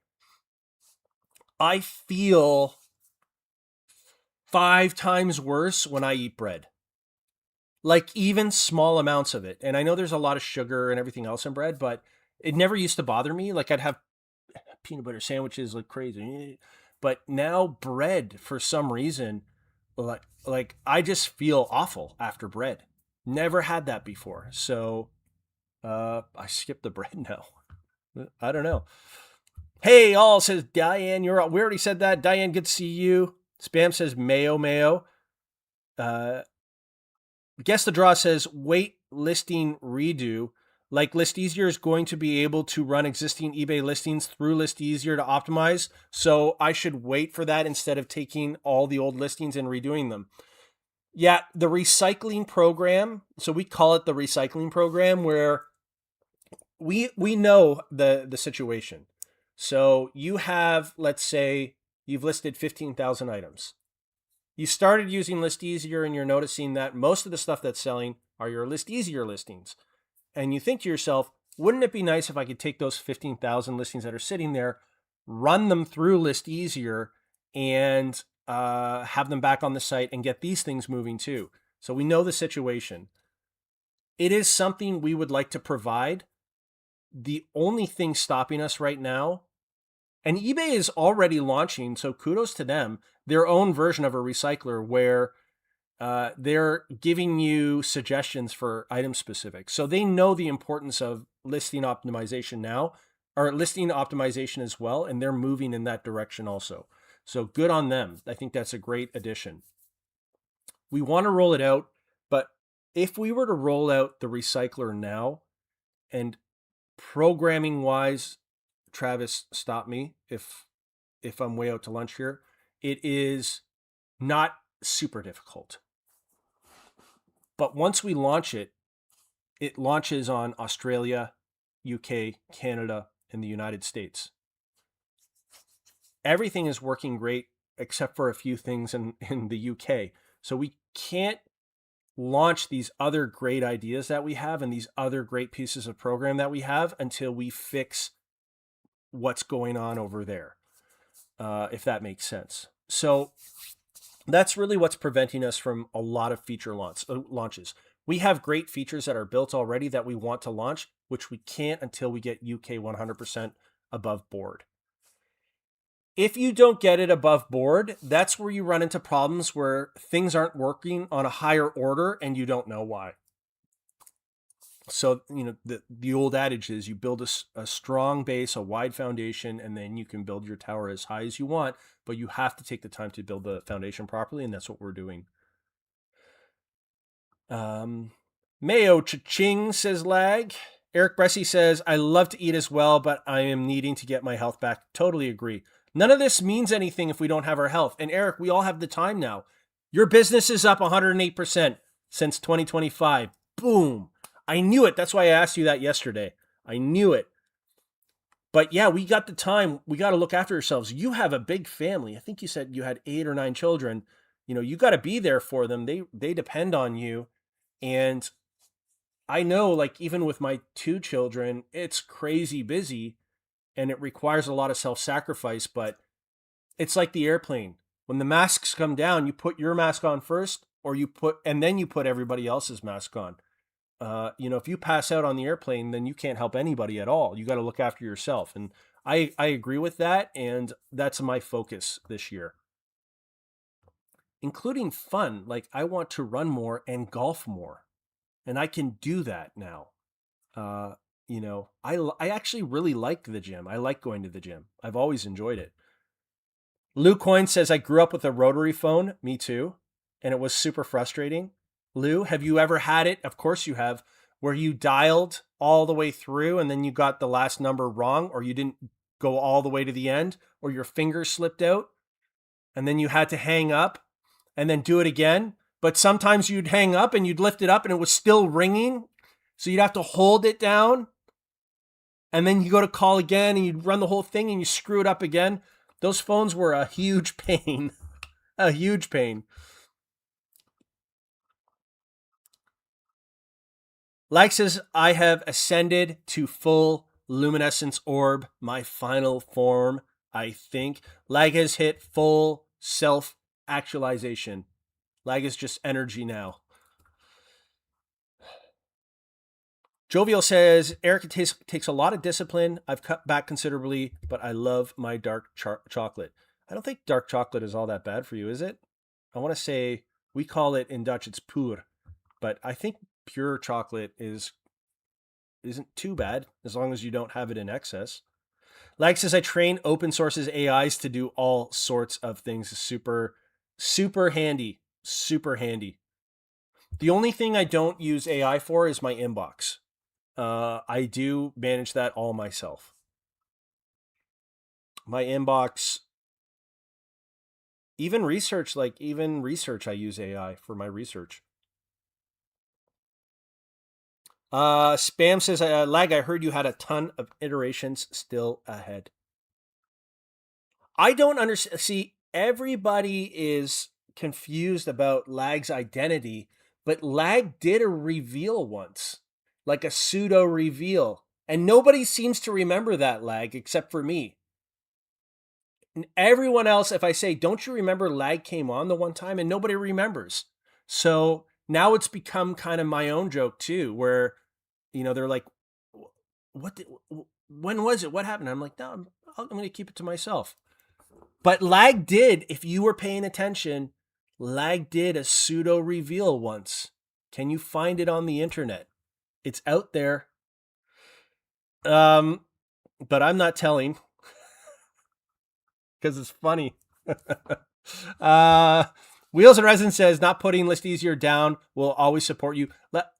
I feel 5 times worse when I eat bread. Like even small amounts of it. And I know there's a lot of sugar and everything else in bread, but it never used to bother me. Like I'd have peanut butter sandwiches like crazy. But now bread, for some reason, like I just feel awful after bread. Never had that before. So I skip the bread now. I don't know. Hey, all, says Diane. We already said that. Diane, good to see you. Spam says mayo. Guess the Draw says wait listing redo. Like List Easier is going to be able to run existing eBay listings through List Easier to optimize. So I should wait for that instead of taking all the old listings and redoing them. Yeah, the recycling program. So we call it the recycling program where we know the situation. So you have, let's say you've listed 15,000 items. You started using List Easier and you're noticing that most of the stuff that's selling are your List Easier listings. And you think to yourself, wouldn't it be nice if I could take those 15,000 listings that are sitting there, run them through List Easier and have them back on the site and get these things moving too. So we know the situation. It is something we would like to provide. The only thing stopping us right now, and eBay is already launching, so kudos to them, their own version of a recycler where they're giving you suggestions for item specific. So they know the importance of listing optimization now, or listing optimization as well, and they're moving in that direction also. So good on them. I think that's a great addition. We want to roll it out, but if we were to roll out the recycler now, and programming wise, Travis, stop me if I'm way out to lunch here. It is not super difficult. But once we launch it, it launches on Australia, UK, Canada, and the United States. Everything is working great except for a few things in the UK. So we can't launch these other great ideas that we have and these other great pieces of program that we have until we fix what's going on over there, if that makes sense. So that's really what's preventing us from a lot of feature launches. We have great features that are built already that we want to launch, which we can't until we get UK 100% above board. If you don't get it above board, that's where you run into problems where things aren't working on a higher order and you don't know why. So, the old adage is you build a strong base, a wide foundation, and then you can build your tower as high as you want, but you have to take the time to build the foundation properly, and that's what we're doing. Mayo Cha-ching, says Lag. Eric Bressy says, I love to eat as well, but I am needing to get my health back. Totally agree. None of this means anything if we don't have our health. And Eric, we all have the time now. Your business is up 108% since 2025. Boom. I knew it. That's why I asked you that yesterday. I knew it. But yeah, we got the time. We got to look after ourselves. You have a big family. I think you said you had 8 or 9 children. You got to be there for them. They depend on you. And I know, like, even with my 2 children, it's crazy busy and it requires a lot of self-sacrifice, but it's like the airplane. When the masks come down, you put your mask on first, and then you put everybody else's mask on. If you pass out on the airplane, then you can't help anybody at all. You got to look after yourself. And I agree with that. And that's my focus this year, including fun. Like, I want to run more and golf more, and I can do that now. I actually really like the gym. I like going to the gym. I've always enjoyed it. Lou Coyne says, I grew up with a rotary phone. Me too. And it was super frustrating. Lou, have you ever had it? Of course you have, where you dialed all the way through and then you got the last number wrong, or you didn't go all the way to the end, or your finger slipped out and then you had to hang up and then do it again. But sometimes you'd hang up and you'd lift it up and it was still ringing. So you'd have to hold it down. And then you go to call again and you'd run the whole thing and you screw it up again. Those phones were a huge pain. A huge pain. Like says, I have ascended to full luminescence orb, my final form, I think. Lag has hit full self-actualization. Lag is just energy now. Jovial says, Eric, it takes a lot of discipline. I've cut back considerably, but I love my dark chocolate. I don't think dark chocolate is all that bad for you, is it? I want to say, we call it in Dutch, it's puur. But I think pure chocolate isn't too bad as long as you don't have it in excess. Lag says, I train open sources AIs to do all sorts of things. Super, super handy. Super handy. The only thing I don't use AI for is my inbox. I do manage that all myself. My inbox, even research, I use AI for my research. Spam says, Lag, I heard you had a ton of iterations still ahead. I don't understand. See, everybody is confused about Lag's identity, but Lag did a reveal once, like a pseudo reveal. And nobody seems to remember that, Lag, except for me. And everyone else, if I say, don't you remember Lag came on the one time? And nobody remembers. So now it's become kind of my own joke too, where, they're like, when was it? What happened? I'm like, no, I'm going to keep it to myself. But Lag did, if you were paying attention, Lag did a pseudo reveal once. Can you find it on the internet? It's out there. But I'm not telling because it's funny. Wheels and Resin says, not putting List Easier down will always support you.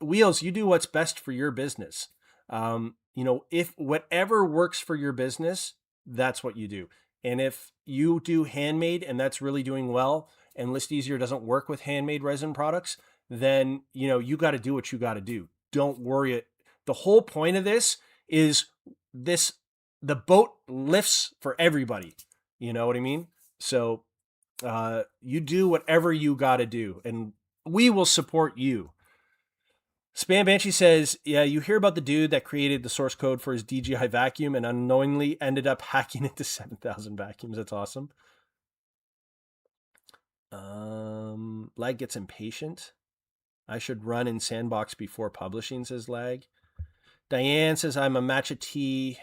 Wheels, you do what's best for your business. If whatever works for your business, that's what you do. And if you do handmade and that's really doing well, and List Easier doesn't work with handmade resin products, then, you got to do what you got to do. Don't worry. The whole point of this is the boat lifts for everybody. You know what I mean? So you do whatever you got to do, and we will support you. Spam Banshee says, yeah, you hear about the dude that created the source code for his DJI vacuum and unknowingly ended up hacking into 7,000 vacuums. That's awesome. Lag gets impatient. I should run in Sandbox before publishing, says Lag. Diane says, I'm waiting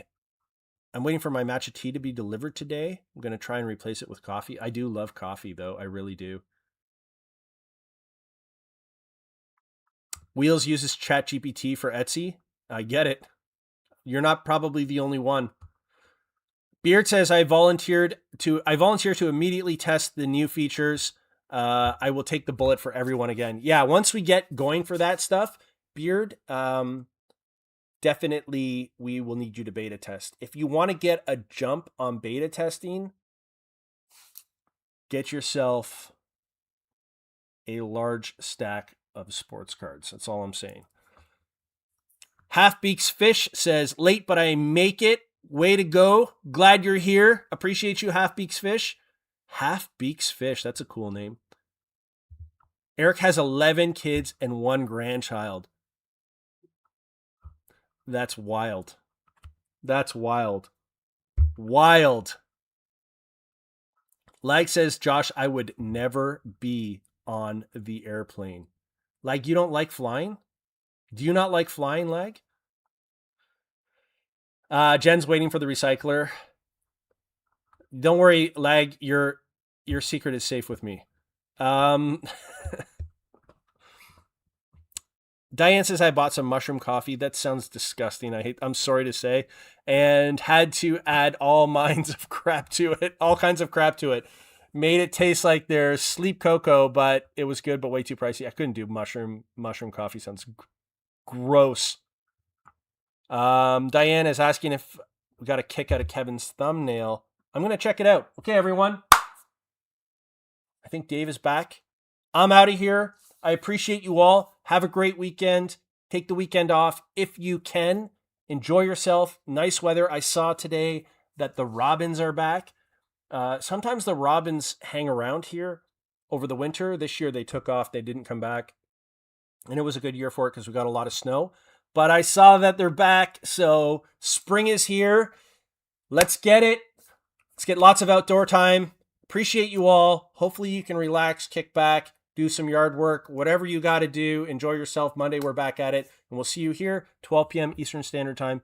for my matcha tea to be delivered today. I'm going to try and replace it with coffee. I do love coffee, though. I really do. Wheels uses ChatGPT for Etsy. I get it. You're not probably the only one. Beard says, I volunteer to immediately test the new features. I will take the bullet for everyone again. Yeah, once we get going for that stuff, Beard, definitely we will need you to beta test. If you want to get a jump on beta testing, get yourself a large stack of sports cards. That's all I'm saying. Half Beaks Fish says, late, but I make it. Way to go. Glad you're here. Appreciate you, Half Beaks Fish. Half Beaks Fish. That's a cool name. Eric has 11 kids and 1 grandchild. That's wild. That's wild. Wild. Lag says, Josh, I would never be on the airplane. Like, you don't like flying? Do you not like flying, Lag? Jen's waiting for the recycler. Don't worry, Lag. Your secret is safe with me. Diane says, I bought some mushroom coffee. That sounds disgusting. I'm sorry to say. And had to add all kinds of crap to it. Made it taste like their sleep cocoa, but it was good, but way too pricey. I couldn't do mushroom coffee. Sounds gross. Diane is asking if we got a kick out of Kevin's thumbnail. I'm going to check it out. Okay, everyone. I think Dave is back. I'm out of here. I appreciate you all. Have a great weekend. Take the weekend off if you can. Enjoy yourself. Nice weather. I saw today that the robins are back. Sometimes the robins hang around here over the winter. This year they took off. They didn't come back. And it was a good year for it because we got a lot of snow. But I saw that they're back. So spring is here. Let's get it. Let's get lots of outdoor time. Appreciate you all. Hopefully you can relax, kick back, do some yard work, whatever you got to do. Enjoy yourself. Monday, we're back at it. And we'll see you here, 12 p.m. Eastern Standard Time.